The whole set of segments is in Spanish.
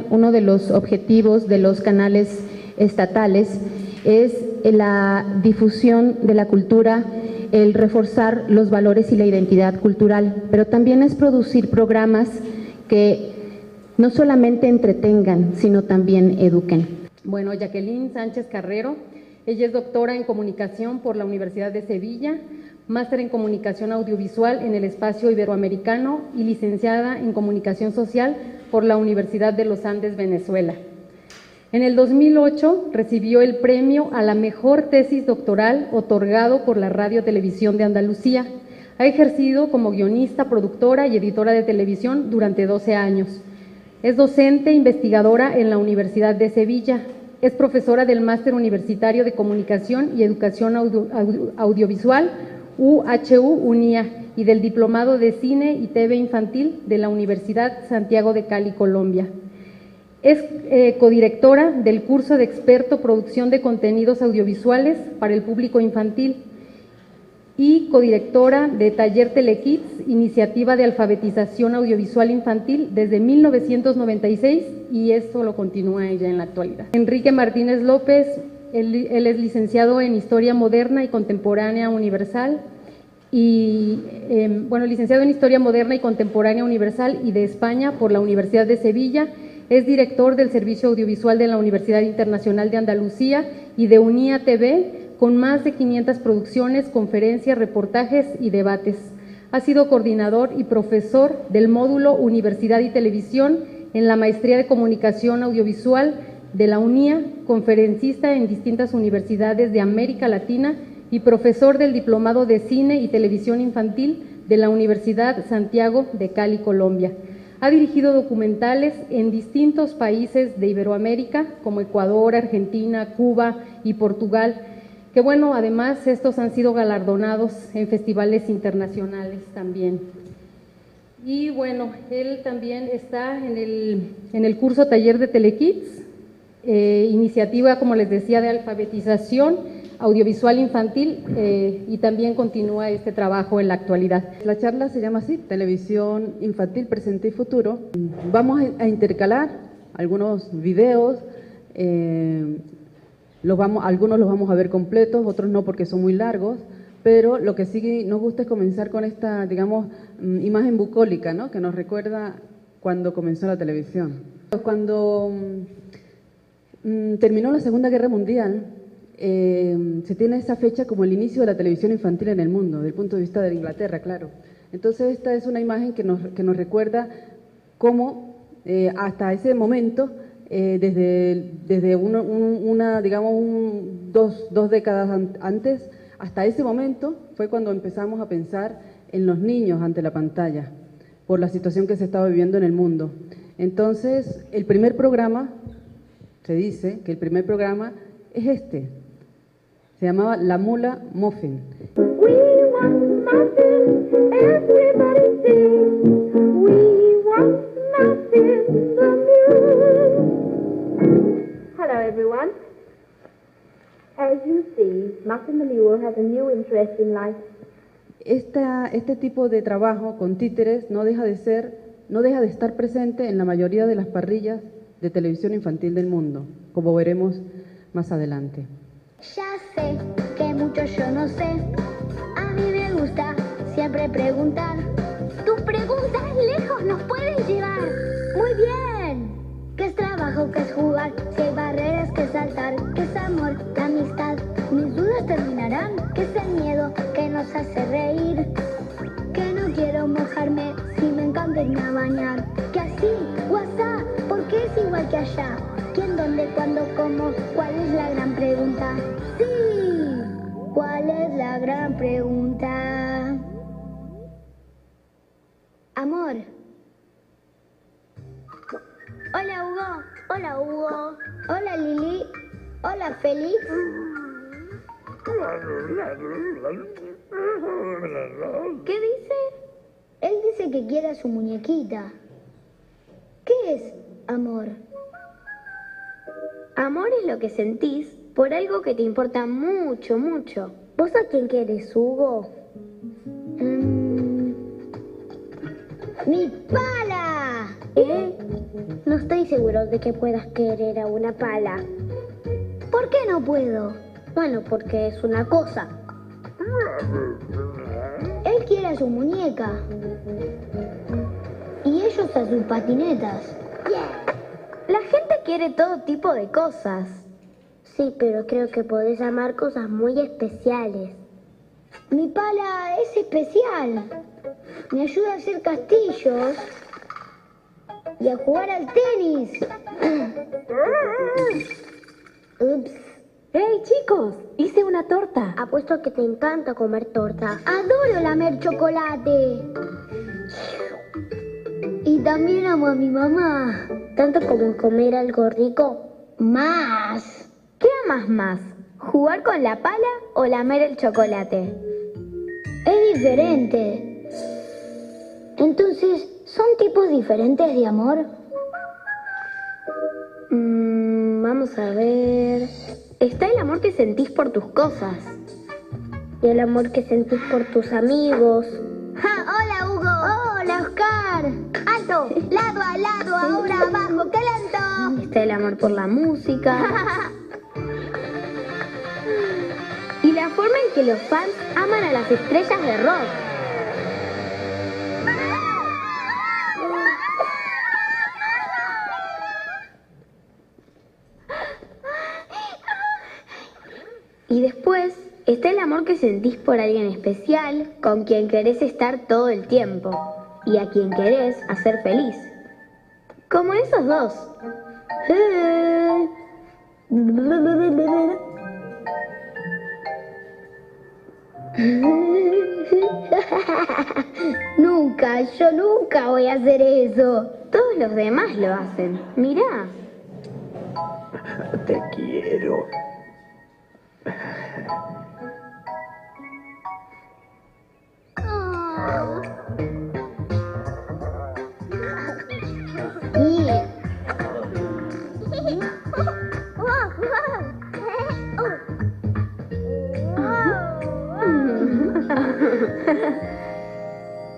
uno de los objetivos de los canales estatales es la difusión de la cultura, el reforzar los valores y la identidad cultural, pero también es producir programas que no solamente entretengan, sino también eduquen. Bueno, Jacqueline Sánchez Carrero, ella es doctora en comunicación por la Universidad de Sevilla, máster en comunicación audiovisual en el espacio iberoamericano y licenciada en comunicación social por la Universidad de los Andes, Venezuela. En el 2008 recibió el premio a la mejor tesis doctoral otorgado por la Radio Televisión de Andalucía. Ha ejercido como guionista, productora y editora de televisión durante 12 años. Es docente investigadora en la Universidad de Sevilla. Es profesora del Máster Universitario de Comunicación y Educación Audiovisual UHU UNIA y del Diplomado de Cine y TV Infantil de la Universidad Santiago de Cali, Colombia. Es codirectora del curso de experto Producción de Contenidos Audiovisuales para el Público Infantil y codirectora de Taller Telekids, iniciativa de alfabetización audiovisual infantil desde 1996, y esto lo continúa ella en la actualidad. Enrique Martínez López, él es licenciado en Historia Moderna y Contemporánea Universal y, licenciado en Historia Moderna y Contemporánea Universal y de España por la Universidad de Sevilla. Es director del Servicio Audiovisual de la Universidad Internacional de Andalucía y de UNIA TV, con más de 500 producciones, conferencias, reportajes y debates. Ha sido coordinador y profesor del módulo Universidad y Televisión en la Maestría de Comunicación Audiovisual de la UNIA, conferencista en distintas universidades de América Latina y profesor del Diplomado de Cine y Televisión Infantil de la Universidad Santiago de Cali, Colombia. Ha dirigido documentales en distintos países de Iberoamérica, como Ecuador, Argentina, Cuba y Portugal, que bueno, además estos han sido galardonados en festivales internacionales también. Y bueno, él también está en el curso Taller de Telekids, iniciativa, como les decía, de alfabetización audiovisual infantil, y también continúa este trabajo en la actualidad. La charla se llama así, Televisión Infantil, Presente y Futuro. Vamos a intercalar algunos videos, algunos los vamos a ver completos, otros no porque son muy largos, pero lo que sí nos gusta es comenzar con esta, digamos, imagen bucólica, ¿no?, que nos recuerda cuando comenzó la televisión. Cuando terminó la Segunda Guerra Mundial, se tiene esa fecha como el inicio de la televisión infantil en el mundo, desde el punto de vista de Inglaterra, claro. Entonces esta es una imagen que nos recuerda cómo hasta ese momento, desde dos décadas antes, hasta ese momento fue cuando empezamos a pensar en los niños ante la pantalla, por la situación que se estaba viviendo en el mundo. Entonces, el primer programa, se dice que el primer programa es este. Se llamaba La Mula Muffin. We want muffins, everybody sing. We want muffins, the mule. Hello everyone. As you see, Muffin the Mule has a new interest in life. Este tipo de trabajo con títeres no deja de estar presente en la mayoría de las parrillas de televisión infantil del mundo, como veremos más adelante. Ya sé que mucho yo no sé, a mí me gusta siempre preguntar. Tus preguntas lejos nos pueden llevar. Muy bien. ¿Qué es trabajo? ¿Qué es jugar? Si hay barreras que saltar. ¿Qué es amor? ¿Qué amistad? Mis dudas terminarán. ¿Qué es el miedo que nos hace reír? Que no quiero mojarme si me encanta irme a bañar. Que así, WhatsApp, ¿por qué es igual que allá? ¿Quién, dónde, cuándo, cómo? ¿Cuál es la gran pregunta? ¡Sí! ¿Cuál es la gran pregunta? Amor. Hola, Hugo. Hola, Hugo. Hola, Lili. Hola, Félix. ¿Qué dice? Él dice que quiere a su muñequita. ¿Qué es amor? Amor es lo que sentís por algo que te importa mucho, mucho. ¿Vos a quién querés, Hugo? ¡Mi pala! no estoy seguro de que puedas querer a una pala. ¿Por qué no puedo? Bueno, porque es una cosa. Él quiere a su muñeca. Y ellos a sus patinetas. La gente quiere todo tipo de cosas. Sí, pero creo que podés amar cosas muy especiales. Mi pala es especial. Me ayuda a hacer castillos y a jugar al tenis. Ups. ¡Hey, chicos! Hice una torta. Apuesto a que te encanta comer torta. Adoro lamer chocolate. Y también amo a mi mamá. ¿Tanto como comer algo rico? Más. ¿Qué amas más? ¿Jugar con la pala o lamer el chocolate? Es diferente. Entonces, ¿son tipos diferentes de amor? Vamos a ver. Está el amor que sentís por tus cosas. Y el amor que sentís por tus amigos. ¡Ja! ¡Hola, Hugo! ¡Hola, Oscar! ¡Alto! ¡Lado a lado! ¡Ahora abajo! ¡Qué lento! Está el amor por la música. Y la forma en que los fans aman a las estrellas de rock. Y después está el amor que sentís por alguien especial, con quien querés estar todo el tiempo y a quien querés hacer feliz. Como esos dos. Yo nunca voy a hacer eso. Todos los demás lo hacen. Mirá. Te quiero.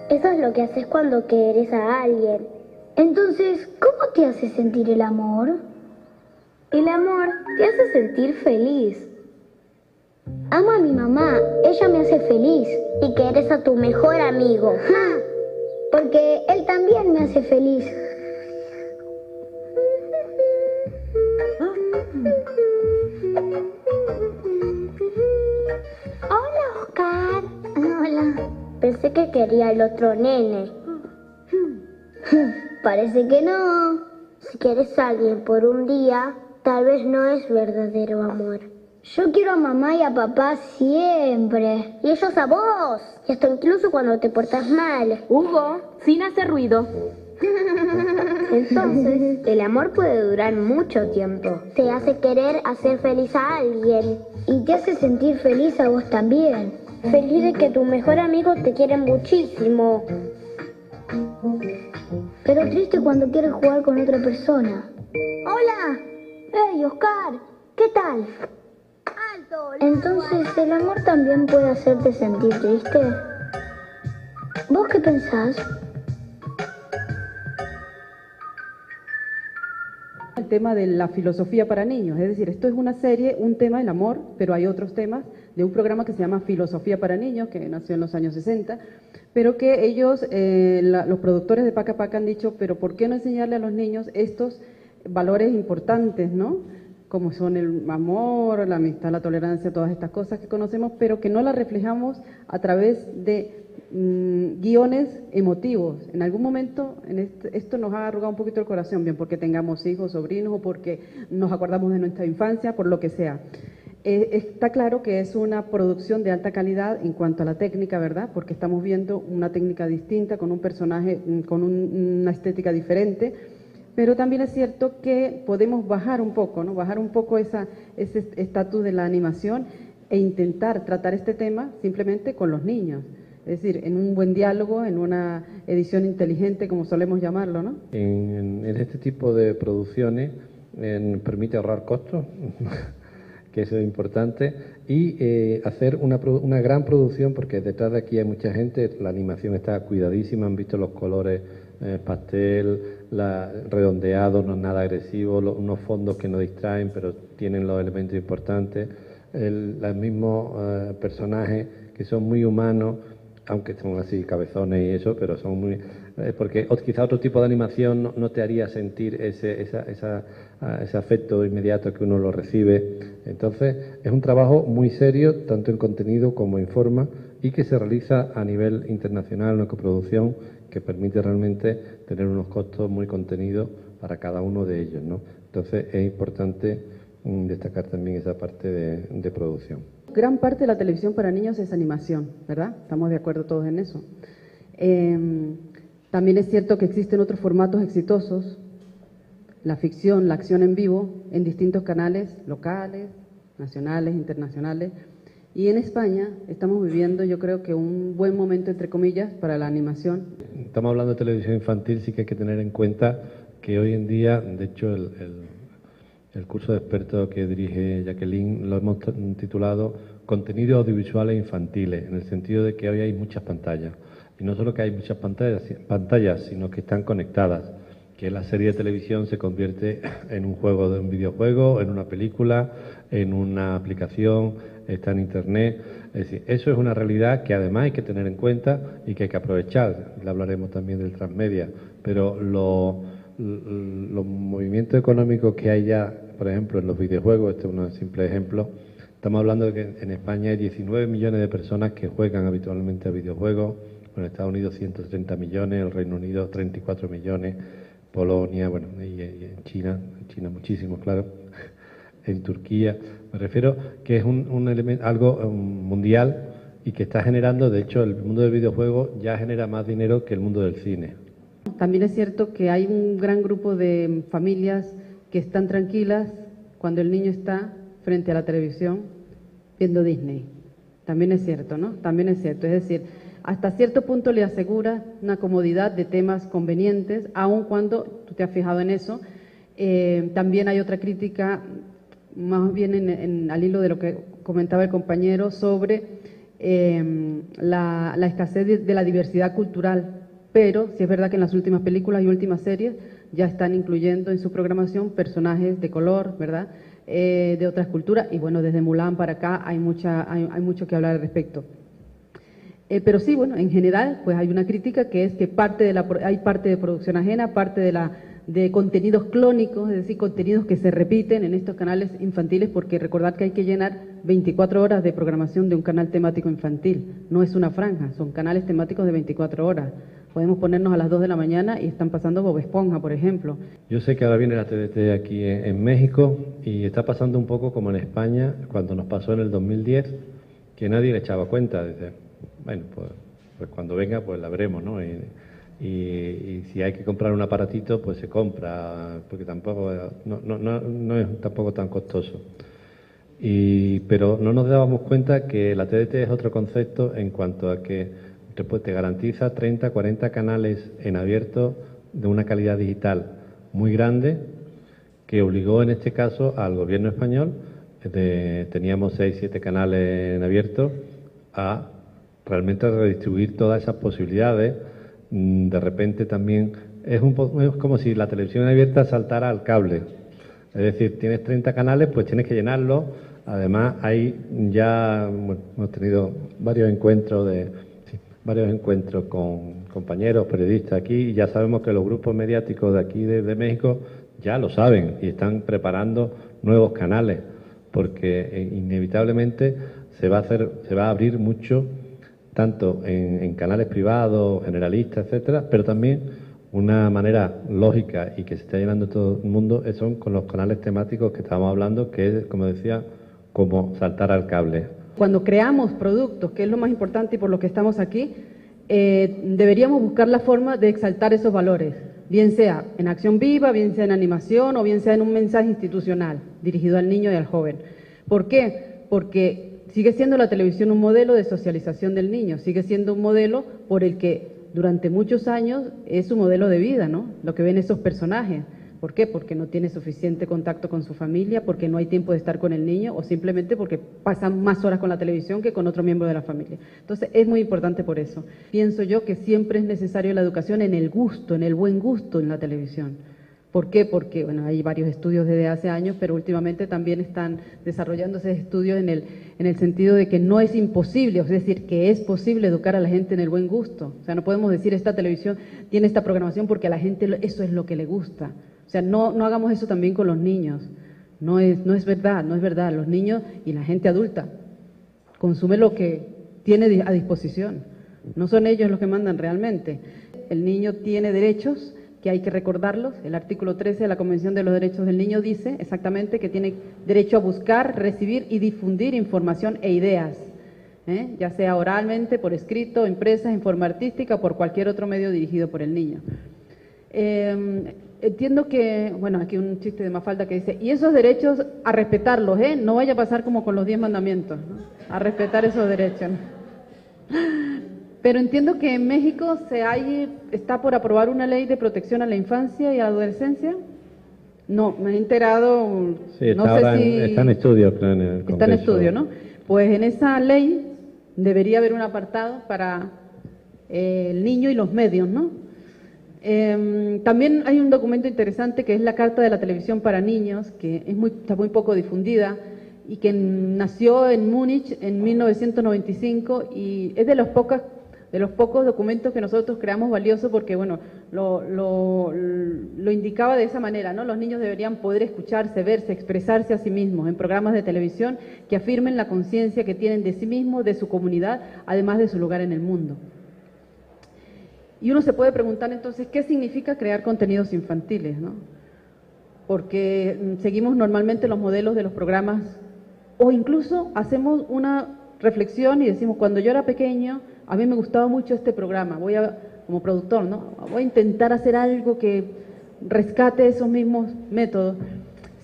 Eso es lo que haces cuando querés a alguien. Entonces, ¿cómo te hace sentir el amor? El amor te hace sentir feliz. Amo a mi mamá, ella me hace feliz. Y querés a tu mejor amigo. Porque él también me hace feliz. Hola, Oscar. Hola. Pensé que quería el otro nene. Parece que no. Si quieres a alguien por un día, tal vez no es verdadero amor. Yo quiero a mamá y a papá siempre. Y ellos a vos. Y hasta incluso cuando te portas mal. Hugo, sin hacer ruido. Entonces, el amor puede durar mucho tiempo. Te hace querer hacer feliz a alguien. Y te hace sentir feliz a vos también. Feliz de que tu mejor amigo te quiere muchísimo. Pero triste cuando quieres jugar con otra persona. ¡Hola! ¡Hey, Oscar! ¿Qué tal? Entonces, ¿el amor también puede hacerte sentir triste? ¿Vos qué pensás? El tema de la filosofía para niños, es decir, esto es una serie, un tema, el amor, pero hay otros temas de un programa que se llama Filosofía para Niños, que nació en los años 60, pero que ellos, los productores de Paca Paca han dicho, pero ¿por qué no enseñarle a los niños estos valores importantes, ¿no? Como son el amor, la amistad, la tolerancia, todas estas cosas que conocemos, pero que no las reflejamos a través de guiones emotivos. En algún momento esto nos ha arrugado un poquito el corazón, bien porque tengamos hijos, sobrinos o porque nos acordamos de nuestra infancia, por lo que sea. Está claro que es una producción de alta calidad en cuanto a la técnica, ¿verdad? Porque estamos viendo una técnica distinta, con un personaje, con una estética diferente, pero también es cierto que podemos bajar un poco, ¿no? Bajar un poco ese estatus de la animación e intentar tratar este tema simplemente con los niños. Es decir, en un buen diálogo, en una edición inteligente, como solemos llamarlo, ¿no? En este tipo de producciones permite ahorrar costos, que eso es importante, y hacer una gran producción, porque detrás de aquí hay mucha gente, la animación está cuidadísima, han visto los colores pastel, redondeado, no es nada agresivo, unos fondos que no distraen, pero tienen los elementos importantes, los mismos personajes que son muy humanos, aunque son así cabezones y eso, pero son muy... porque quizá otro tipo de animación no te haría sentir ese afecto inmediato que uno lo recibe. Entonces, es un trabajo muy serio, tanto en contenido como en forma, y que se realiza a nivel internacional, una coproducción que permite realmente tener unos costos muy contenidos para cada uno de ellos, ¿no? Entonces, es importante destacar también esa parte de producción. Gran parte de la televisión para niños es animación, ¿verdad? Estamos de acuerdo todos en eso. También es cierto que existen otros formatos exitosos, la ficción, la acción en vivo, en distintos canales locales, nacionales, internacionales. Y en España estamos viviendo, yo creo que un buen momento, entre comillas, para la animación. Estamos hablando de televisión infantil, sí que hay que tener en cuenta que hoy en día, de hecho, el curso de expertos que dirige Jacqueline lo hemos titulado Contenidos audiovisuales infantiles, en el sentido de que hoy hay muchas pantallas. Y no solo que hay muchas pantallas, sino que están conectadas. Que la serie de televisión se convierte en un juego, de un videojuego, en una película, en una aplicación, está en Internet. Es decir, eso es una realidad que además hay que tener en cuenta y que hay que aprovechar. Le hablaremos también del transmedia, pero los movimientos económicos que hay ya, por ejemplo, en los videojuegos, este es un simple ejemplo. Estamos hablando de que en España hay 19 millones de personas que juegan habitualmente a videojuegos. En Estados Unidos 130 millones, el Reino Unido 34 millones, Polonia, bueno, y en China muchísimo, claro, en Turquía. Me refiero que es un elemento, algo mundial y que está generando, de hecho, el mundo del videojuego ya genera más dinero que el mundo del cine. También es cierto que hay un gran grupo de familias que están tranquilas cuando el niño está frente a la televisión viendo Disney. También es cierto, ¿no? También es cierto, es decir, hasta cierto punto le asegura una comodidad de temas convenientes, aun cuando, tú te has fijado en eso. También hay otra crítica, más bien al hilo de lo que comentaba el compañero, sobre la escasez de la diversidad cultural. Pero sí es verdad que en las últimas películas y últimas series ya están incluyendo en su programación personajes de color, ¿verdad?, de otras culturas. Y bueno, desde Mulan para acá hay mucho que hablar al respecto. Pero sí, bueno, en general, pues hay una crítica que es que hay parte de producción ajena, parte de contenidos clónicos, es decir, contenidos que se repiten en estos canales infantiles, porque recordad que hay que llenar 24 horas de programación de un canal temático infantil. No es una franja, son canales temáticos de 24 horas. Podemos ponernos a las 2 de la mañana y están pasando Bob Esponja, por ejemplo. Yo sé que ahora viene la TDT aquí en México y está pasando un poco como en España, cuando nos pasó en el 2010, que nadie le echaba cuenta. Dice, bueno, pues cuando venga pues la veremos, ¿no? Y si hay que comprar un aparatito, pues se compra, porque tampoco no es tampoco tan costoso. Pero no nos dábamos cuenta que la TDT es otro concepto en cuanto a que después te garantiza 30, 40 canales en abierto de una calidad digital muy grande, que obligó en este caso al gobierno español, teníamos 6, 7 canales en abierto, a realmente redistribuir todas esas posibilidades. De repente también es como si la televisión abierta saltara al cable. Es decir, tienes 30 canales, pues tienes que llenarlos. Además, hemos tenido varios encuentros con compañeros periodistas aquí y ya sabemos que los grupos mediáticos de aquí de México ya lo saben y están preparando nuevos canales, porque inevitablemente se va a abrir mucho, tanto en canales privados, generalistas, etcétera, pero también una manera lógica y que se está llenando todo el mundo son con los canales temáticos que estábamos hablando, que es, como decía, como saltar al cable. Cuando creamos productos, que es lo más importante y por lo que estamos aquí, deberíamos buscar la forma de exaltar esos valores, bien sea en acción viva, bien sea en animación o bien sea en un mensaje institucional dirigido al niño y al joven. ¿Por qué? Porque sigue siendo la televisión un modelo de socialización del niño, sigue siendo un modelo por el que durante muchos años es su modelo de vida, ¿no? Lo que ven esos personajes. ¿Por qué? Porque no tiene suficiente contacto con su familia, porque no hay tiempo de estar con el niño o simplemente porque pasan más horas con la televisión que con otro miembro de la familia. Entonces es muy importante por eso. Pienso yo que siempre es necesario la educación en el gusto, en el buen gusto en la televisión. ¿Por qué? Porque, bueno, hay varios estudios desde hace años, pero últimamente también están desarrollándose estudios en el sentido de que no es imposible, es decir, que es posible educar a la gente en el buen gusto. O sea, no podemos decir esta televisión tiene esta programación porque a la gente eso es lo que le gusta. O sea, no hagamos eso también con los niños. No es verdad, no es verdad. Los niños y la gente adulta consume lo que tiene a disposición. No son ellos los que mandan realmente. El niño tiene derechos que hay que recordarlos. El artículo 13 de la Convención de los Derechos del Niño dice exactamente que tiene derecho a buscar, recibir y difundir información e ideas, ya sea oralmente, por escrito, impresa, en forma artística o por cualquier otro medio dirigido por el niño. Entiendo que, bueno, aquí un chiste de Mafalda que dice, y esos derechos a respetarlos, no vaya a pasar como con los 10 mandamientos, ¿no? A respetar esos derechos, ¿no? Pero entiendo que en México está por aprobar una ley de protección a la infancia y a la adolescencia. No, me he enterado, sí, no sé si... está en estudio, creo, en el Congreso. Está en estudio, ¿no? Pues en esa ley debería haber un apartado para el niño y los medios, ¿no? También hay un documento interesante que es la Carta de la Televisión para Niños, que está muy poco difundida y que nació en Múnich en 1995 y es de los pocos documentos que nosotros creamos valiosos porque, bueno, lo indicaba de esa manera, ¿no? Los niños deberían poder escucharse, verse, expresarse a sí mismos en programas de televisión que afirmen la conciencia que tienen de sí mismos, de su comunidad, además de su lugar en el mundo. Y uno se puede preguntar entonces, ¿qué significa crear contenidos infantiles, ¿no? Porque seguimos normalmente los modelos de los programas o incluso hacemos una reflexión y decimos, cuando yo era pequeño, a mí me gustaba mucho este programa, como productor, ¿no? Voy a intentar hacer algo que rescate esos mismos métodos.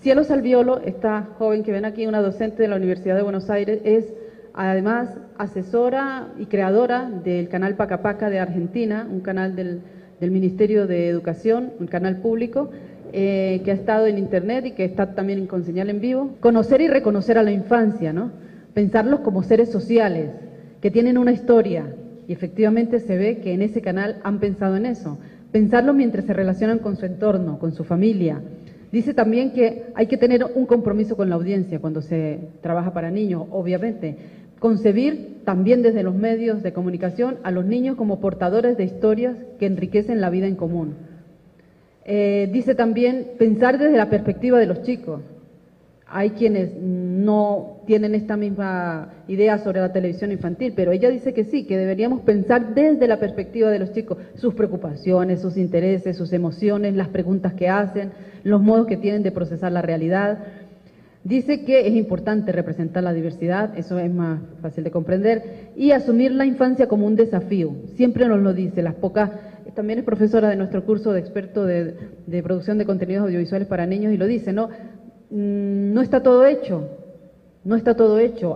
Cielo Salviolo, esta joven que ven aquí, una docente de la Universidad de Buenos Aires, es además asesora y creadora del canal Paca Paca de Argentina, un canal del Ministerio de Educación, un canal público, que ha estado en internet y que está también con señal en vivo. Conocer y reconocer a la infancia, ¿no? Pensarlos como seres sociales, que tienen una historia, y efectivamente se ve que en ese canal han pensado en eso. Pensarlos mientras se relacionan con su entorno, con su familia. Dice también que hay que tener un compromiso con la audiencia cuando se trabaja para niños, obviamente. Concebir también desde los medios de comunicación a los niños como portadores de historias que enriquecen la vida en común. Dice también pensar desde la perspectiva de los chicos. Hay quienes no tienen esta misma idea sobre la televisión infantil, pero ella dice que sí, que deberíamos pensar desde la perspectiva de los chicos, sus preocupaciones, sus intereses, sus emociones, las preguntas que hacen, los modos que tienen de procesar la realidad. Dice que es importante representar la diversidad, eso es más fácil de comprender, y asumir la infancia como un desafío. Siempre nos lo dice, también es profesora de nuestro curso de experto de producción de contenidos audiovisuales para niños y lo dice, ¿no? No está todo hecho,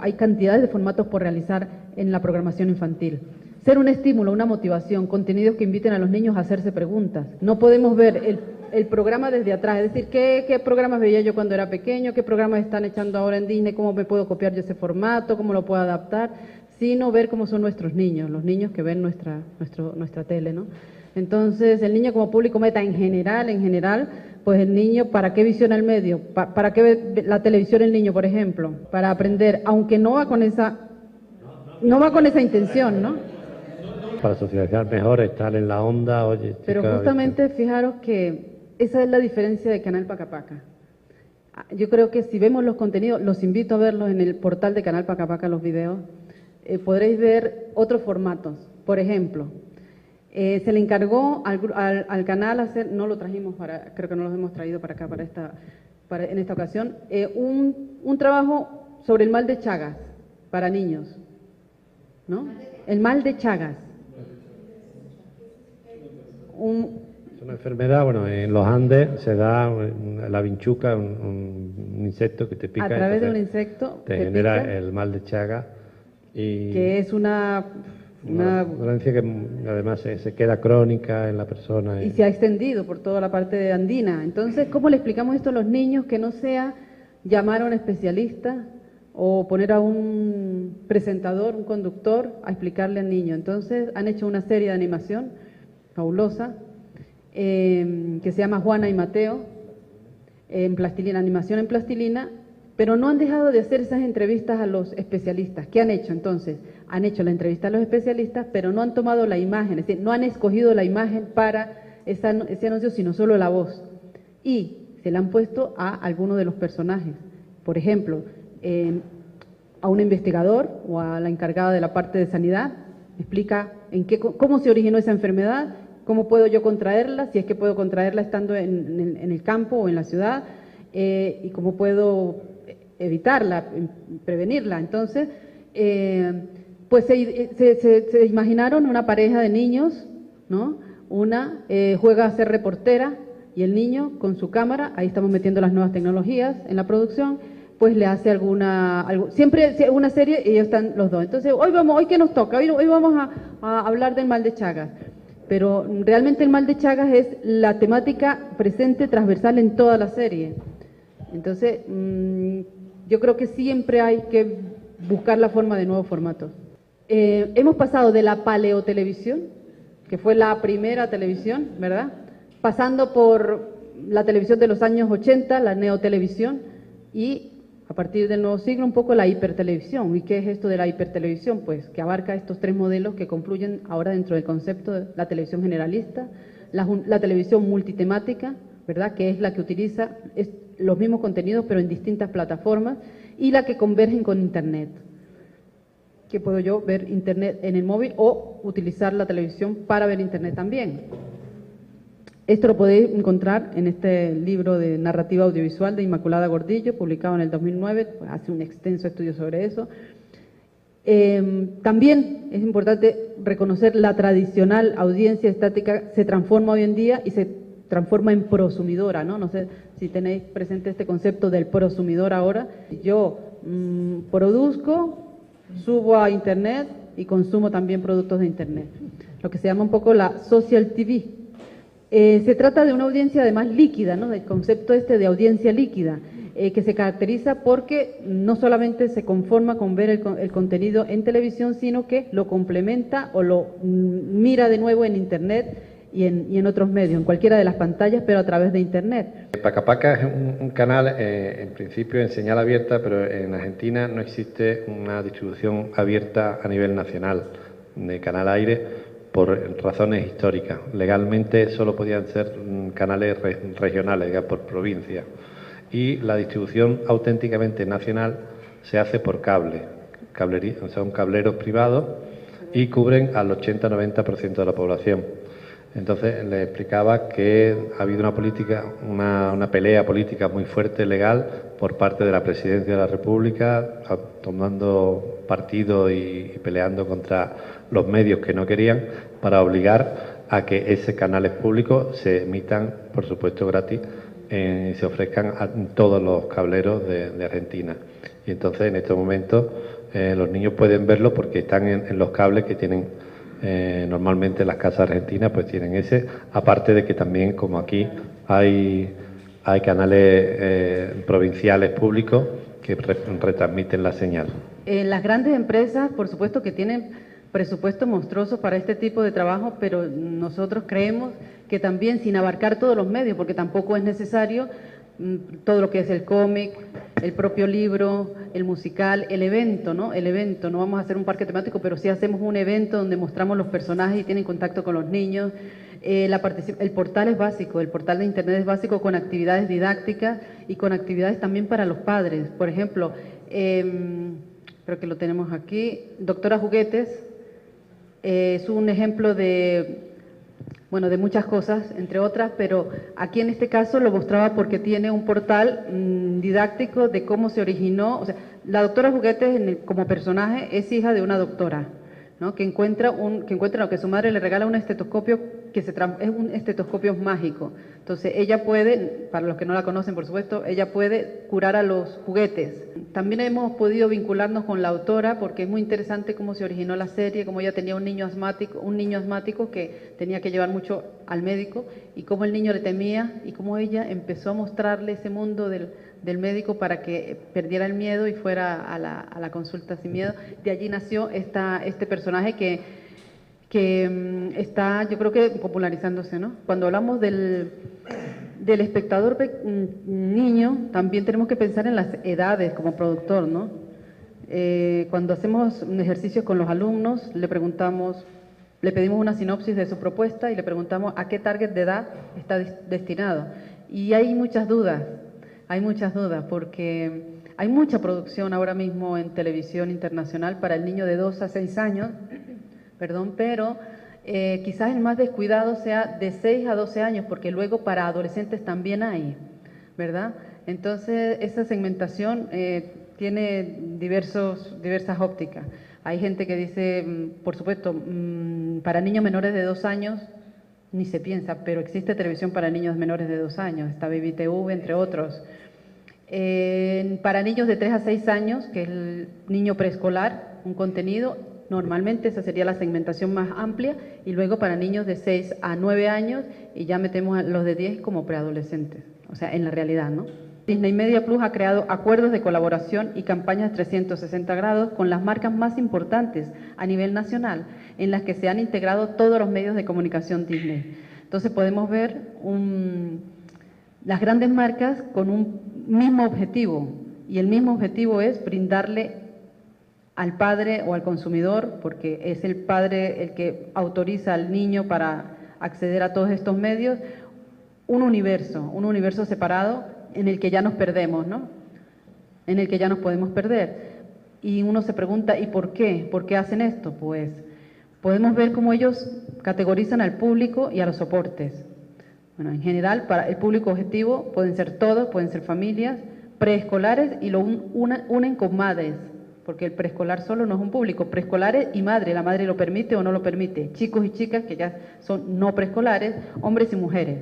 hay cantidades de formatos por realizar en la programación infantil. Ser un estímulo, una motivación, contenidos que inviten a los niños a hacerse preguntas. No podemos ver el programa desde atrás, es decir, ¿qué programas veía yo cuando era pequeño? ¿Qué programas están echando ahora en Disney? ¿Cómo me puedo copiar yo ese formato? ¿Cómo lo puedo adaptar? Sino ver cómo son nuestros niños, los niños que ven nuestra tele, ¿no? Entonces, el niño como público meta en general, pues el niño, ¿para qué visiona el medio? ¿Para qué ve la televisión el niño, por ejemplo? Para aprender, aunque no va con esa intención, ¿no? Para socializar mejor, estar en la onda, oye... Pero justamente, fijaros que esa es la diferencia de Canal Paca Paca. Yo creo que si vemos los contenidos, los invito a verlos en el portal de Canal Paca Paca, los videos, podréis ver otros formatos. Por ejemplo, se le encargó al canal hacer, no lo trajimos creo que no los hemos traído para acá, en esta ocasión, un trabajo sobre el mal de Chagas para niños, ¿no? El mal de Chagas. Es una enfermedad, bueno, en los Andes se da la vinchuca, un insecto que te pica. A través de un insecto te genera el mal de Chagas. Que es una Una dolencia que además se queda crónica en la persona. Y se ha extendido por toda la parte andina. Entonces, ¿cómo le explicamos esto a los niños? Que no sea llamar a un especialista o poner a un presentador, un conductor, a explicarle al niño. Entonces, han hecho una serie de animación fabulosa que se llama Juana y Mateo, en plastilina, animación en plastilina, pero no han dejado de hacer esas entrevistas a los especialistas. ¿Qué han hecho entonces? Han hecho la entrevista a los especialistas, pero no han tomado la imagen, es decir, no han escogido la imagen para ese anuncio, sino solo la voz. Y se la han puesto a alguno de los personajes. Por ejemplo, a un investigador o a la encargada de la parte de sanidad, explica cómo se originó esa enfermedad, cómo puedo yo contraerla, si es que puedo contraerla estando en el campo o en la ciudad, y cómo puedo evitarla, prevenirla. Entonces, pues se imaginaron una pareja de niños, ¿no? Una juega a ser reportera y el niño con su cámara, ahí estamos metiendo las nuevas tecnologías en la producción, pues le hace siempre una serie y ellos están los dos. Entonces, hoy ¿qué nos toca? Hoy vamos a hablar del mal de Chagas. Pero realmente el mal de Chagas es la temática presente, transversal en toda la serie. Entonces, yo creo que siempre hay que buscar la forma de nuevos formatos. Hemos pasado de la paleotelevisión, que fue la primera televisión, ¿verdad? Pasando por la televisión de los años 80, la neotelevisión, y a partir del nuevo siglo un poco la hipertelevisión. ¿Y qué es esto de la hipertelevisión? Pues que abarca estos tres modelos que confluyen ahora dentro del concepto de la televisión generalista, la televisión multitemática, ¿verdad?, que es la que utiliza los mismos contenidos pero en distintas plataformas, y la que convergen con Internet, que puedo yo ver Internet en el móvil o utilizar la televisión para ver Internet también. Esto lo podéis encontrar en este libro de narrativa audiovisual de Inmaculada Gordillo, publicado en el 2009, hace un extenso estudio sobre eso. También es importante reconocer la tradicional audiencia estática se transforma hoy en día y se transforma en prosumidora, ¿no? No sé si tenéis presente este concepto del prosumidor ahora. Yo produzco, subo a Internet y consumo también productos de Internet, lo que se llama un poco la social TV. Se trata de una audiencia además líquida, ¿no?, del concepto de audiencia líquida, que se caracteriza porque no solamente se conforma con ver el contenido en televisión, sino que lo complementa o lo mira de nuevo en Internet y en otros medios, en cualquiera de las pantallas, pero a través de Internet. Paca Paca es un canal, en principio, en señal abierta, pero en Argentina no existe una distribución abierta a nivel nacional de canal aire, por razones históricas. Legalmente solo podían ser canales regionales, digamos, por provincia. Y la distribución auténticamente nacional se hace por cable. Son cableros privados y cubren al 80-90% de la población. Entonces le explicaba que ha habido una pelea política muy fuerte, legal, por parte de la Presidencia de la República, tomando partido y peleando contra los medios que no querían, para obligar a que esos canales públicos se emitan, por supuesto gratis, se ofrezcan a todos los cableros de Argentina. Y entonces en estos momentos los niños pueden verlo porque están en los cables que tienen normalmente las casas argentinas, pues tienen ese, aparte de que también, como aquí, hay canales provinciales públicos que retransmiten la señal. Las grandes empresas, por supuesto, que tienen presupuestos monstruosos para este tipo de trabajo, pero nosotros creemos que también, sin abarcar todos los medios, porque tampoco es necesario todo lo que es el cómic, el propio libro, el musical, el evento, ¿no? El evento, no vamos a hacer un parque temático, pero sí hacemos un evento donde mostramos los personajes y tienen contacto con los niños. El portal es básico, el portal de Internet es básico, con actividades didácticas y con actividades también para los padres. Por ejemplo, creo que lo tenemos aquí, Doctora Juguetes, es un ejemplo de muchas cosas, entre otras, pero aquí en este caso lo mostraba porque tiene un portal didáctico de cómo se originó. O sea, la Doctora Juguetes como personaje es hija de una doctora, ¿no? Que encuentra que su madre le regala un estetoscopio es un estetoscopio mágico. Entonces ella puede, para los que no la conocen por supuesto, ella puede curar a los juguetes. También hemos podido vincularnos con la autora porque es muy interesante cómo se originó la serie, cómo ella tenía un niño asmático que tenía que llevar mucho al médico y cómo el niño le temía y cómo ella empezó a mostrarle ese mundo del médico para que perdiera el miedo y fuera a la consulta sin miedo. De allí nació este personaje que está, yo creo que popularizándose, ¿no? Cuando hablamos del espectador niño, también tenemos que pensar en las edades como productor, ¿no? Cuando hacemos ejercicios con los alumnos, le pedimos una sinopsis de su propuesta y le preguntamos a qué target de edad está destinado. Y hay muchas dudas porque hay mucha producción ahora mismo en televisión internacional para el niño de 2 a 6 años, pero quizás el más descuidado sea de 6 a 12 años, porque luego para adolescentes también hay, ¿verdad? Entonces, esa segmentación tiene diversas ópticas. Hay gente que dice, por supuesto, para niños menores de 2 años, ni se piensa, pero existe televisión para niños menores de 2 años, está Baby TV, entre otros. Para niños de 3 a 6 años, que es el niño preescolar, un contenido, normalmente esa sería la segmentación más amplia, y luego para niños de 6 a 9 años, y ya metemos a los de 10 como preadolescentes, o sea, en la realidad, ¿no? Disney Media Plus ha creado acuerdos de colaboración y campañas 360 grados con las marcas más importantes a nivel nacional, en las que se han integrado todos los medios de comunicación Disney. Entonces podemos ver las grandes marcas con un mismo objetivo, y el mismo objetivo es brindarle al padre o al consumidor, porque es el padre el que autoriza al niño para acceder a todos estos medios, un universo separado en el que ya nos perdemos, ¿no? En el que ya nos podemos perder. Y uno se pregunta, ¿y por qué? ¿Por qué hacen esto? Pues podemos ver cómo ellos categorizan al público y a los soportes. Bueno, en general, para el público objetivo pueden ser todos, pueden ser familias, preescolares, y lo unen con madres, porque el preescolar solo no es un público, preescolares y madre, la madre lo permite o no lo permite, chicos y chicas que ya son no preescolares, hombres y mujeres.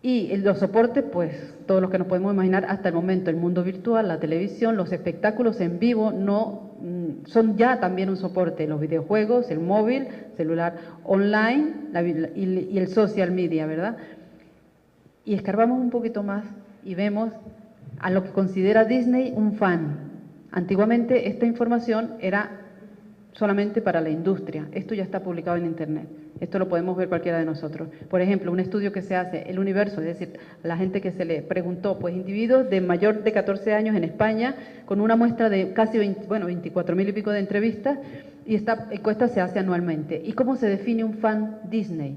Y los soportes, pues todos los que nos podemos imaginar hasta el momento, el mundo virtual, la televisión, los espectáculos en vivo son ya también un soporte, los videojuegos, el móvil, celular online y el social media, ¿verdad? Y escarbamos un poquito más y vemos a lo que considera Disney un fan. Antiguamente esta información era solamente para la industria, esto ya está publicado en internet. Esto lo podemos ver cualquiera de nosotros. Por ejemplo, un estudio que se hace, el universo, es decir, la gente que se le preguntó, pues individuos de mayor de 14 años en España, con una muestra de casi 24.000 y pico de entrevistas, y esta encuesta se hace anualmente. ¿Y cómo se define un fan Disney?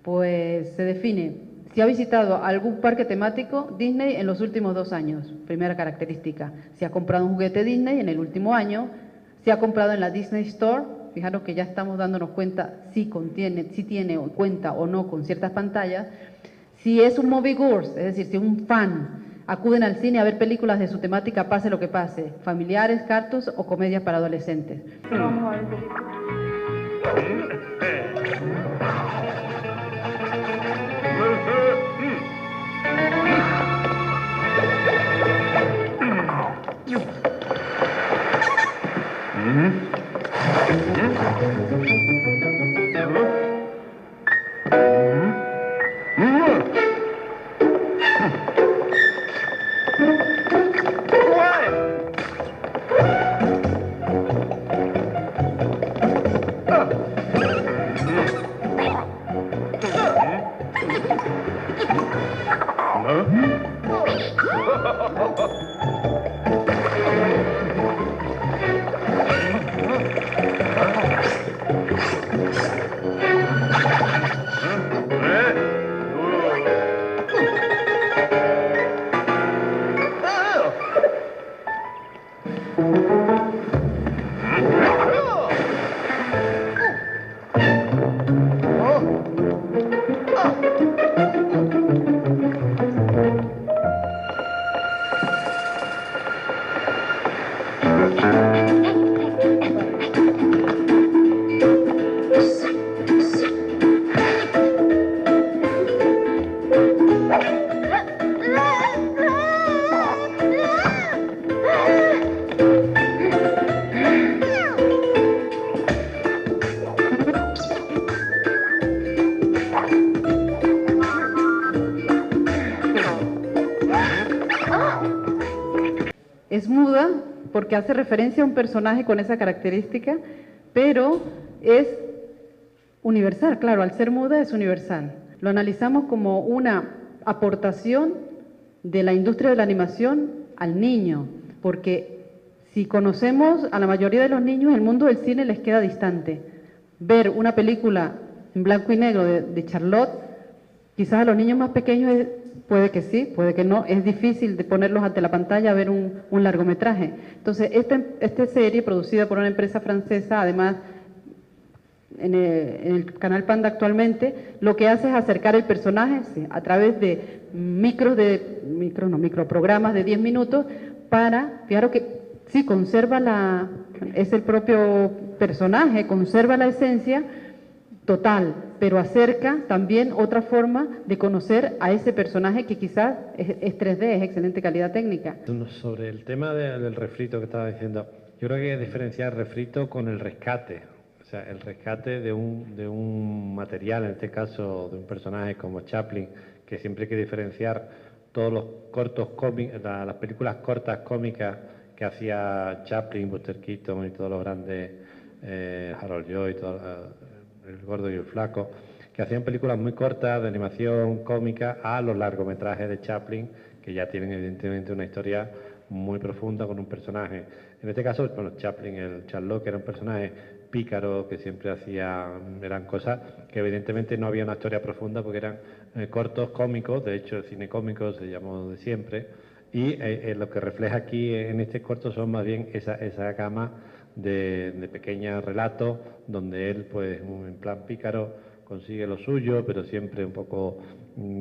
Pues se define si ha visitado algún parque temático Disney en los últimos 2 años, primera característica. Si ha comprado un juguete Disney en el último año, si ha comprado en la Disney Store. Fijaros que ya estamos dándonos cuenta si tiene cuenta o no con ciertas pantallas. Si es un moviegoers, es decir, si un fan, acuden al cine a ver películas de su temática, pase lo que pase, familiares, cartoons o comedias para adolescentes. Vamos a ver porque hace referencia a un personaje con esa característica, pero es universal, claro, al ser muda es universal. Lo analizamos como una aportación de la industria de la animación al niño, porque si conocemos a la mayoría de los niños, el mundo del cine les queda distante. Ver una película en blanco y negro de Charlotte, quizás a los niños más pequeños puede que sí, puede que no, es difícil de ponerlos ante la pantalla a ver un largometraje. Entonces, esta serie producida por una empresa francesa, además en el canal Panda actualmente, lo que hace es acercar el personaje a través de microprogramas de 10 minutos para, claro que sí, es el propio personaje, conserva la esencia total, pero acerca también otra forma de conocer a ese personaje que quizás es 3D, es excelente calidad técnica. Sobre el tema del refrito que estaba diciendo, yo creo que hay que diferenciar refrito con el rescate. O sea, el rescate de un material, en este caso de un personaje como Chaplin, que siempre hay que diferenciar todos los cortos cómicos, las películas cortas cómicas que hacía Chaplin, Buster Keaton y todos los grandes, Harold Lloyd, El Gordo y el Flaco, que hacían películas muy cortas de animación cómica a los largometrajes de Chaplin, que ya tienen evidentemente una historia muy profunda con un personaje. En este caso, bueno, Chaplin, el Charlot, que era un personaje pícaro, que siempre eran cosas que evidentemente no había una historia profunda porque eran cortos cómicos, de hecho el cine cómico se llamó de siempre, y lo que refleja aquí en este corto son más bien esa gama de pequeños relatos donde él, pues en plan pícaro, consigue lo suyo, pero siempre un poco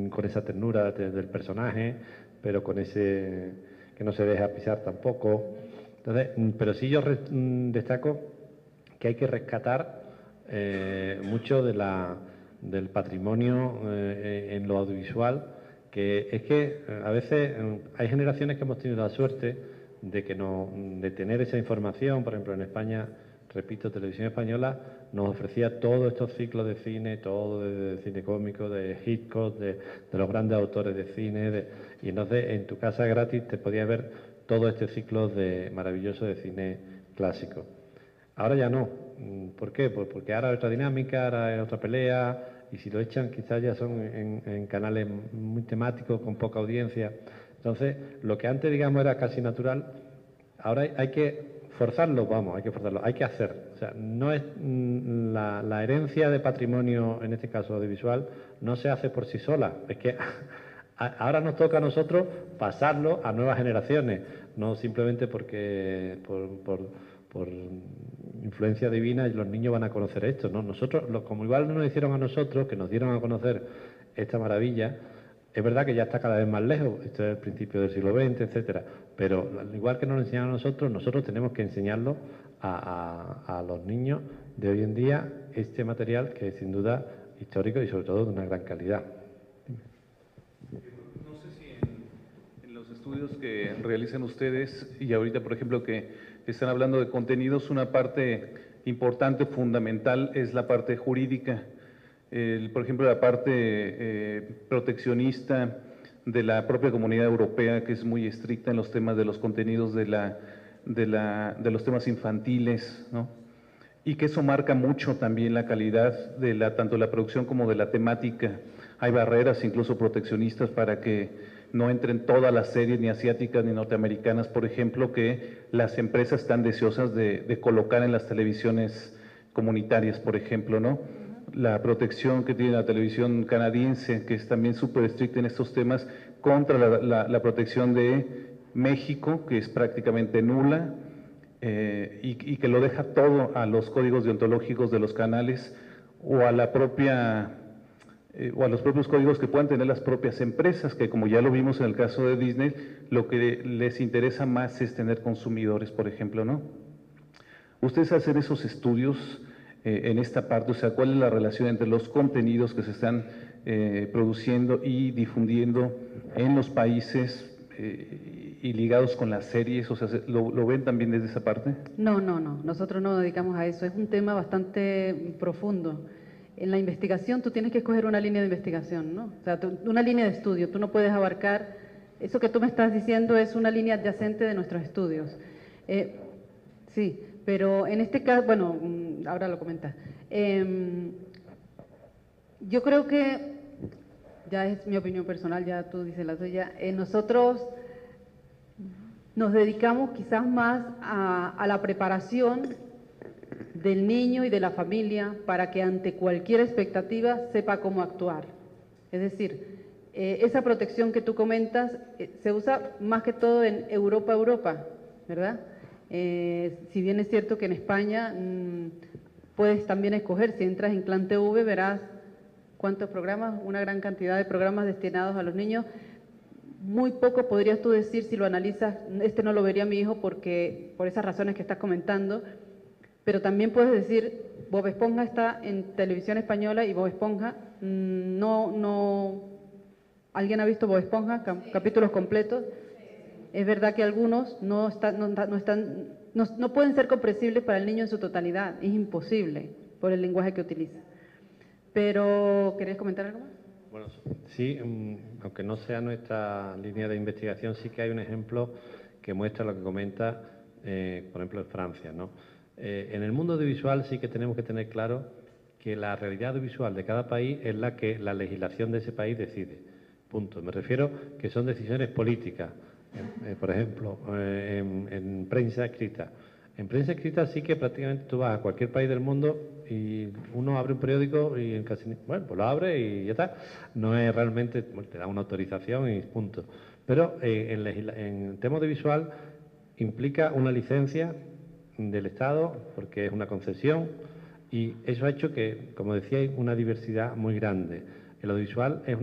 con esa ternura del personaje, pero con ese que no se deja pisar tampoco. Entonces, pero sí yo destaco que hay que rescatar mucho del patrimonio en lo audiovisual, que es que a veces hay generaciones que hemos tenido la suerte de tener esa información. Por ejemplo, en España, repito, Televisión Española nos ofrecía todos estos ciclos de cine, todo de cine cómico, de Hitchcock, de los grandes autores de cine, y entonces en tu casa gratis te podías ver todo este ciclo maravilloso de cine clásico. Ahora ya no. ¿Por qué? Pues porque ahora hay otra dinámica, ahora hay otra pelea, y si lo echan quizás ya son en canales muy temáticos, con poca audiencia. Entonces, lo que antes, digamos, era casi natural, ahora hay que forzarlo, hay que hacer. O sea, no es la herencia de patrimonio, en este caso audiovisual, no se hace por sí sola. Es que ahora nos toca a nosotros pasarlo a nuevas generaciones, no simplemente porque por influencia divina los niños van a conocer esto, ¿no? Nosotros, como igual nos hicieron a nosotros, que nos dieron a conocer esta maravilla, es verdad que ya está cada vez más lejos, esto es el principio del siglo XX, etcétera, pero igual que nos lo enseñaron a nosotros tenemos que enseñarlo a los niños de hoy en día, este material que es sin duda histórico y sobre todo de una gran calidad. No sé si en los estudios que realizan ustedes, y ahorita por ejemplo que están hablando de contenidos, una parte importante, fundamental, es la parte jurídica. Por ejemplo, la parte proteccionista de la propia Comunidad Europea, que es muy estricta en los temas de los contenidos de los temas infantiles, ¿no? Y que eso marca mucho también la calidad de tanto la producción como de la temática. Hay barreras incluso proteccionistas para que no entren todas las series, ni asiáticas ni norteamericanas, por ejemplo, que las empresas están deseosas de colocar en las televisiones comunitarias, por ejemplo, ¿no? La protección que tiene la televisión canadiense, que es también súper estricta en estos temas, contra la protección de México, que es prácticamente nula, y que lo deja todo a los códigos deontológicos de los canales o a la propia o a los propios códigos que puedan tener las propias empresas, que como ya lo vimos en el caso de Disney, lo que les interesa más es tener consumidores, por ejemplo, ¿no? Ustedes hacen esos estudios en esta parte, o sea, ¿cuál es la relación entre los contenidos que se están produciendo y difundiendo en los países y ligados con las series? O sea, ¿lo ven también desde esa parte? No, nosotros no nos dedicamos a eso, es un tema bastante profundo. En la investigación tú tienes que escoger una línea de investigación, ¿no? O sea, una línea de estudio, tú no puedes abarcar, eso que tú me estás diciendo es una línea adyacente de nuestros estudios. Sí, pero en este caso, bueno, ahora lo comentas. Yo creo que, ya es mi opinión personal, ya tú dices la tuya, nosotros nos dedicamos quizás más a la preparación del niño y de la familia para que ante cualquier expectativa sepa cómo actuar. Es decir, esa protección que tú comentas se usa más que todo en Europa, ¿verdad? Si bien es cierto que en España puedes también escoger, si entras en Clan TV verás cuántos programas, una gran cantidad de programas destinados a los niños. Muy poco podrías tú decir, si lo analizas, este no lo vería mi hijo porque por esas razones que estás comentando, pero también puedes decir, Bob Esponja está en televisión española y Bob Esponja ¿alguien ha visto Bob Esponja? Capítulos completos. Es verdad que algunos no pueden ser comprensibles para el niño en su totalidad, es imposible por el lenguaje que utiliza. Pero, ¿querías comentar algo más? Bueno, sí, aunque no sea nuestra línea de investigación, sí que hay un ejemplo que muestra lo que comenta, por ejemplo, en Francia, ¿no? En el mundo audiovisual sí que tenemos que tener claro que la realidad audiovisual de cada país es la que la legislación de ese país decide. Punto. Me refiero que son decisiones políticas. Por ejemplo, en prensa escrita. En prensa escrita sí que prácticamente tú vas a cualquier país del mundo y uno abre un periódico y bueno, pues lo abre y ya está. No es realmente, bueno, te da una autorización y punto. Pero en tema audiovisual implica una licencia del Estado porque es una concesión y eso ha hecho que, como decía, hay una diversidad muy grande. El audiovisual es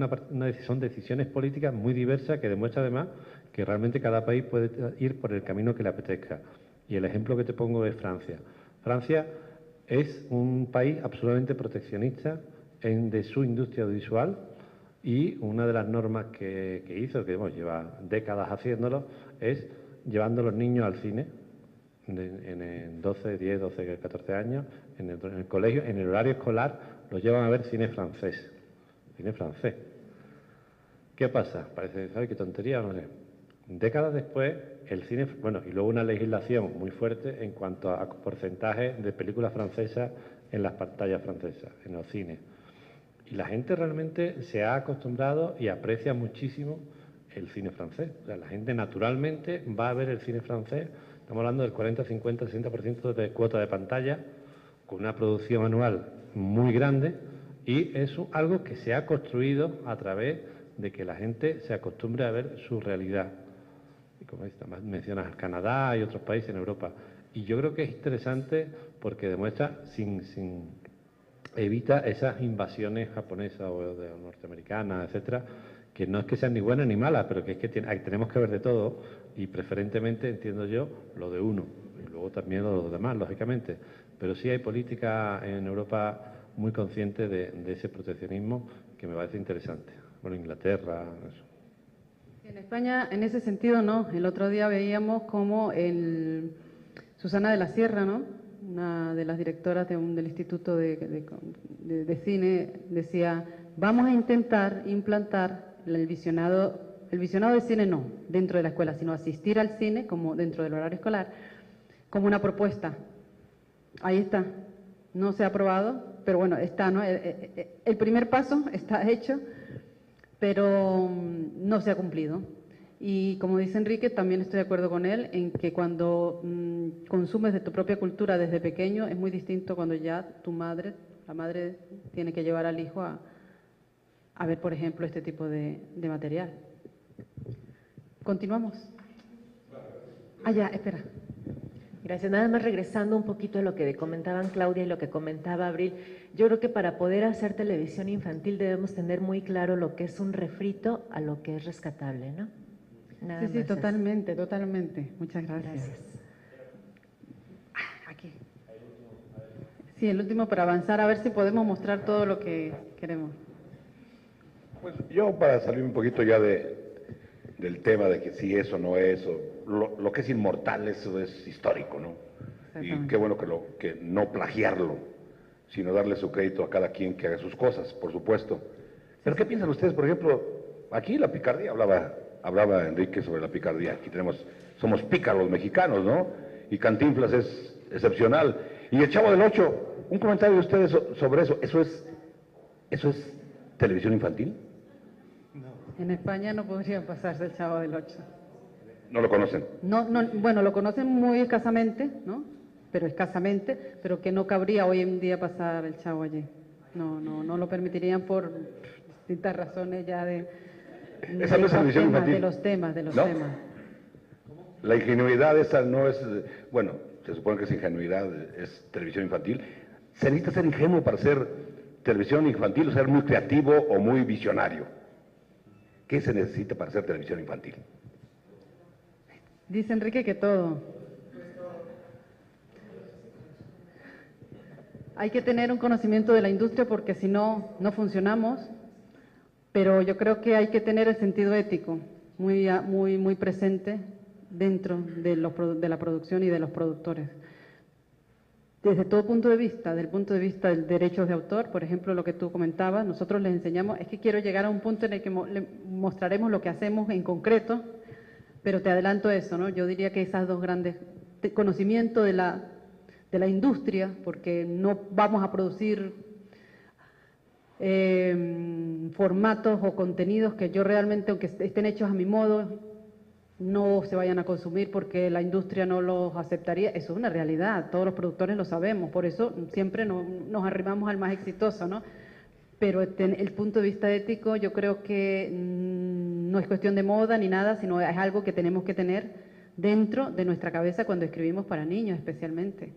son decisiones políticas muy diversas que demuestra además que realmente cada país puede ir por el camino que le apetezca. Y el ejemplo que te pongo es Francia. Francia es un país absolutamente proteccionista de su industria audiovisual y una de las normas que hizo, que lleva décadas haciéndolo, es llevando a los niños al cine en 10, 12, 14 años, en el colegio, en el horario escolar, los llevan a ver cine francés. Cine francés. ¿Qué pasa? Parece, ¿sabes qué tontería? No sé. Décadas después, el cine, bueno, y luego una legislación muy fuerte en cuanto a porcentaje de películas francesas en las pantallas francesas, en los cines. Y la gente realmente se ha acostumbrado y aprecia muchísimo el cine francés. O sea, la gente naturalmente va a ver el cine francés. Estamos hablando del 40, 50, 60% de cuota de pantalla, con una producción anual muy grande, y es algo que se ha construido a través de que la gente se acostumbre a ver su realidad. Y como mencionas Canadá y otros países en Europa. Y yo creo que es interesante porque demuestra, evita esas invasiones japonesas o norteamericanas, etcétera, que no es que sean ni buenas ni malas, pero que es que tenemos que ver de todo y preferentemente, entiendo yo, lo de uno y luego también lo de los demás, lógicamente. Pero sí hay política en Europa muy consciente de ese proteccionismo que me parece interesante. Bueno, Inglaterra, eso. En España, en ese sentido, no. El otro día veíamos como Susana de la Sierra, ¿no?, una de las directoras del Instituto de Cine, decía, vamos a intentar implantar el visionado de cine no dentro de la escuela, sino asistir al cine como dentro del horario escolar, como una propuesta. Ahí está. No se ha aprobado, pero bueno, está, ¿no? El primer paso está hecho, pero no se ha cumplido. Y como dice Enrique, también estoy de acuerdo con él en que cuando consumes de tu propia cultura desde pequeño es muy distinto cuando ya la madre tiene que llevar al hijo a ver, por ejemplo, este tipo de material. ¿Continuamos? Ya, espera. Gracias. Nada más regresando un poquito a lo que comentaban Claudia y lo que comentaba Abril, yo creo que para poder hacer televisión infantil debemos tener muy claro lo que es un refrito a lo que es rescatable, ¿no? Nada Sí, más totalmente, totalmente. Muchas gracias. Gracias. Aquí. Sí, el último para avanzar, a ver si podemos mostrar todo lo que queremos. Pues yo, para salir un poquito ya del tema de que si eso no es, o lo que es inmortal, eso es histórico, ¿no? Y qué bueno que no plagiarlo, sino darle su crédito a cada quien que haga sus cosas, por supuesto. Pero ¿qué piensan ustedes, por ejemplo, aquí la picardía, hablaba Enrique sobre la picardía, aquí somos pícaros mexicanos, ¿no? y Cantinflas es excepcional. Y El Chavo del Ocho, un comentario de ustedes sobre eso. ¿Eso es televisión infantil? En España no podría pasarse El Chavo del Ocho. ¿No lo conocen? No, bueno, lo conocen muy escasamente, ¿no? Pero escasamente, pero que no cabría hoy en día pasar El Chavo allí. No lo permitirían por distintas razones ya de los temas. ¿No? La ingenuidad esa no es, bueno, se supone que es ingenuidad, es televisión infantil. Se necesita ser ingenuo para hacer televisión infantil, o ser muy creativo o muy visionario. ¿Qué se necesita para hacer televisión infantil? Dice Enrique que todo. Hay que tener un conocimiento de la industria porque si no, no funcionamos, pero yo creo que hay que tener el sentido ético muy presente dentro de la producción y de los productores. Desde todo punto de vista, del punto de vista del derechos de autor, por ejemplo, lo que tú comentabas, nosotros les enseñamos, es que quiero llegar a un punto en el que le mostraremos lo que hacemos en concreto, pero te adelanto eso, ¿no? Yo diría que esas dos grandes, conocimiento de la industria, porque no vamos a producir formatos o contenidos que yo realmente, aunque estén hechos a mi modo, no se vayan a consumir porque la industria no los aceptaría. Eso es una realidad, todos los productores lo sabemos, por eso siempre nos arrimamos al más exitoso, ¿no? Pero el punto de vista ético yo creo que no es cuestión de moda ni nada, sino es algo que tenemos que tener dentro de nuestra cabeza cuando escribimos para niños especialmente,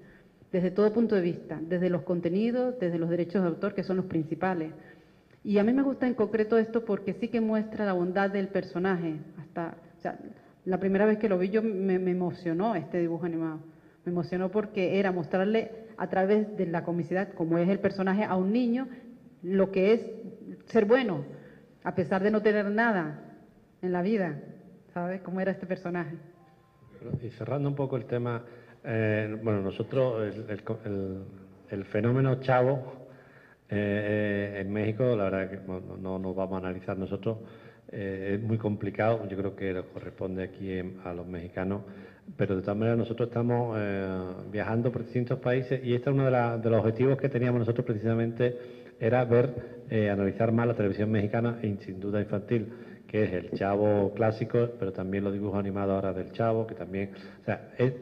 desde todo punto de vista, desde los contenidos, desde los derechos de autor, que son los principales. Y a mí me gusta en concreto esto porque sí que muestra la bondad del personaje. O sea, la primera vez que lo vi yo me emocionó este dibujo animado. Me emocionó porque era mostrarle a través de la comicidad, como es el personaje, a un niño lo que es ser bueno, a pesar de no tener nada en la vida. ¿Sabes cómo era este personaje? Y cerrando un poco el tema, bueno, nosotros el fenómeno Chavo en México, la verdad que no nos vamos a analizar nosotros, es muy complicado, yo creo que corresponde aquí a los mexicanos, pero de todas maneras nosotros estamos viajando por distintos países y este es uno de los objetivos que teníamos nosotros precisamente, era analizar más la televisión mexicana y sin duda infantil, que es el Chavo clásico, pero también los dibujos animados ahora del Chavo, que también, o sea, es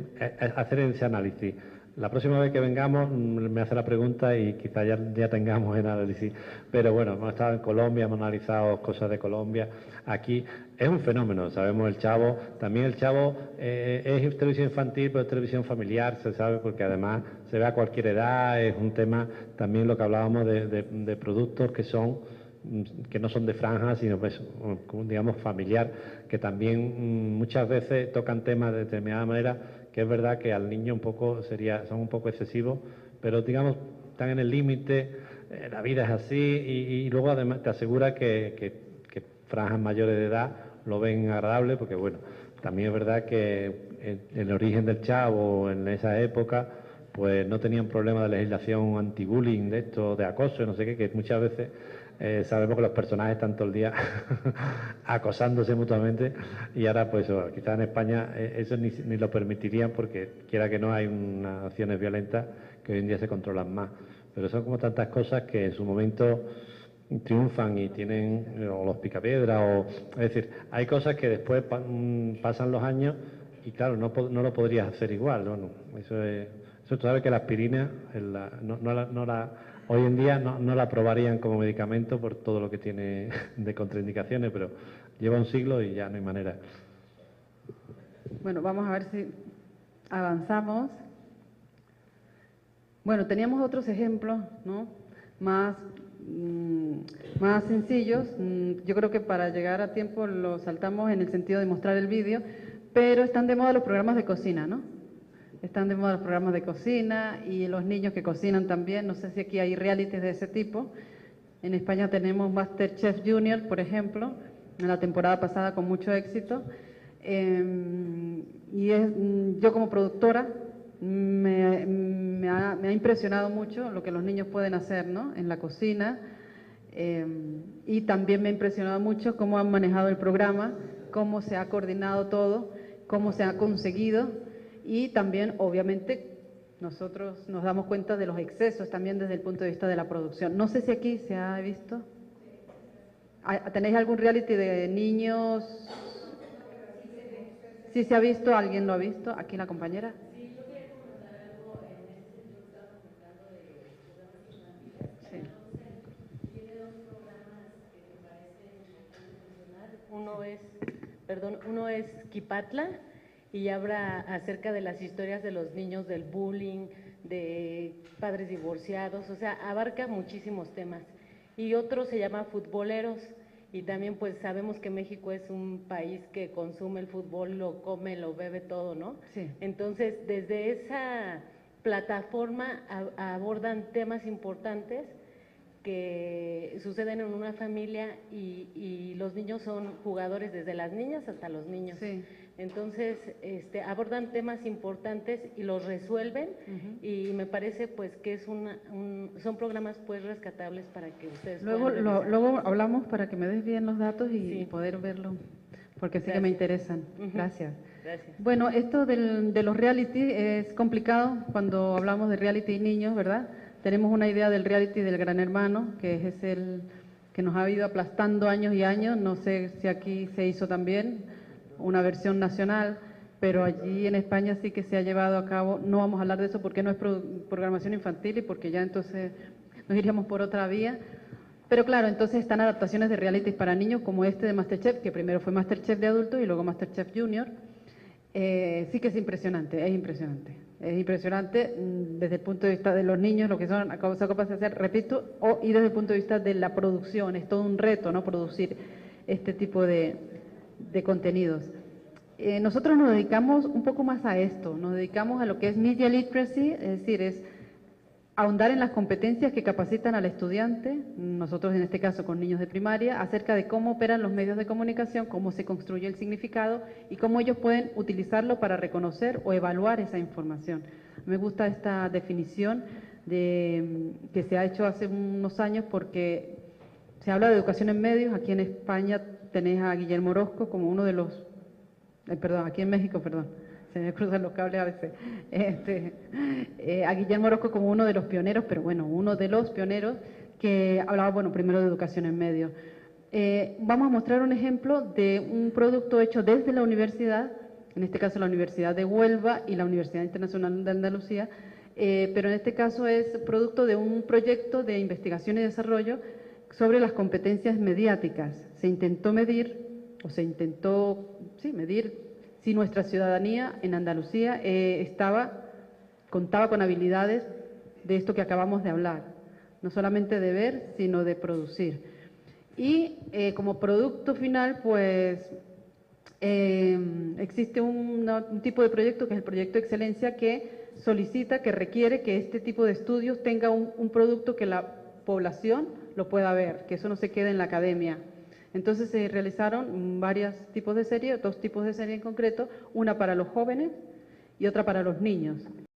hacer ese análisis. La próxima vez que vengamos me hace la pregunta y quizá ya tengamos el análisis. Pero bueno, hemos estado en Colombia, hemos analizado cosas de Colombia. Aquí es un fenómeno, sabemos el Chavo. También el Chavo es televisión infantil, pero es televisión familiar, se sabe, porque además se ve a cualquier edad. Es un tema, también lo que hablábamos de productos que no son de franja, sino pues, digamos, familiar, que también muchas veces tocan temas de determinada manera, que es verdad que al niño son un poco excesivos, pero digamos, están en el límite, la vida es así, y luego además te asegura que franjas mayores de edad lo ven agradable, porque bueno, también es verdad que el origen del Chavo en esa época, pues no tenían problema de legislación anti-bullying, de esto, de acoso, no sé qué, que muchas veces sabemos que los personajes están todo el día acosándose mutuamente y ahora pues quizás en España eso ni lo permitirían porque quiera que no hay unas acciones violentas que hoy en día se controlan más, pero son como tantas cosas que en su momento triunfan y tienen o los picapiedras es decir, hay cosas que después pasan los años y claro, no lo podrías hacer igual. Bueno, eso tú sabes que la aspirina hoy en día no la aprobarían como medicamento por todo lo que tiene de contraindicaciones, pero lleva un siglo y ya no hay manera. Bueno, vamos a ver si avanzamos. Bueno, teníamos otros ejemplos, ¿no? Más sencillos. Yo creo que para llegar a tiempo lo saltamos en el sentido de mostrar el vídeo, pero están de moda los programas de cocina, ¿no? Están de moda los programas de cocina y los niños que cocinan también. No sé si aquí hay realities de ese tipo. En España tenemos MasterChef Junior, por ejemplo, en la temporada pasada con mucho éxito. Yo como productora me ha impresionado mucho lo que los niños pueden hacer, ¿no? En la cocina. Y también me ha impresionado mucho cómo han manejado el programa, cómo se ha coordinado todo, cómo se ha conseguido. y también, obviamente, nosotros nos damos cuenta de los excesos también desde el punto de vista de la producción. No sé si aquí se ha visto. ¿Tenéis algún reality de niños? ¿Sí se ha visto? ¿Alguien lo ha visto? ¿Aquí la compañera? Uno es Quipatla y habla acerca de las historias de los niños, del bullying, de padres divorciados, o sea, abarca muchísimos temas. Y otro se llama Futboleros, y también pues sabemos que México es un país que consume el fútbol, lo come, lo bebe todo, ¿no? Sí. Entonces, desde esa plataforma abordan temas importantes que suceden en una familia y los niños son jugadores, desde las niñas hasta los niños. Sí. Entonces, abordan temas importantes y los resuelven, y me parece pues que es son programas pues rescatables para que ustedes luego hablamos para que me des bien los datos y sí, poder verlo, porque sí que me interesan. Gracias. Gracias. Bueno, esto de los reality es complicado cuando hablamos de reality y niños, ¿verdad? Tenemos una idea del reality del Gran Hermano, que es el que nos ha ido aplastando años y años. No sé si aquí se hizo también una versión nacional, pero allí en España sí que se ha llevado a cabo. No vamos a hablar de eso porque no es programación infantil y porque ya entonces nos iríamos por otra vía. Pero claro, entonces están adaptaciones de realities para niños como este de MasterChef, que primero fue MasterChef de adultos y luego MasterChef Junior. Sí que es impresionante, es impresionante. Es impresionante desde el punto de vista de los niños, lo que son capaces de hacer, repito, y desde el punto de vista de la producción. Es todo un reto, ¿no?, producir este tipo de contenidos. Nosotros nos dedicamos un poco más a esto, nos dedicamos a lo que es media literacy, es decir, es ahondar en las competencias que capacitan al estudiante, nosotros en este caso con niños de primaria, acerca de cómo operan los medios de comunicación, cómo se construye el significado y cómo ellos pueden utilizarlo para reconocer o evaluar esa información. Me gusta esta definición que se ha hecho hace unos años porque se habla de educación en medios. Aquí en España tenéis a Guillermo Orozco como uno de los, aquí en México, se me cruzan los cables a veces, a Guillermo Orozco como uno de los pioneros, pero bueno, uno de los pioneros que hablaba, bueno, primero de educación en medios. Vamos a mostrar un ejemplo de un producto hecho desde la universidad, en este caso la Universidad de Huelva y la Universidad Internacional de Andalucía, pero en este caso es producto de un proyecto de investigación y desarrollo sobre las competencias mediáticas. Se intentó medir si nuestra ciudadanía en Andalucía contaba con habilidades de esto que acabamos de hablar, no solamente de ver, sino de producir. Y como producto final, pues existe un tipo de proyecto que es el proyecto de excelencia que solicita, que requiere que este tipo de estudios tenga un producto que la población lo pueda ver, que eso no se quede en la academia. Entonces se realizaron varios tipos de series, 2 tipos de series en concreto, una para los jóvenes y otra para los niños.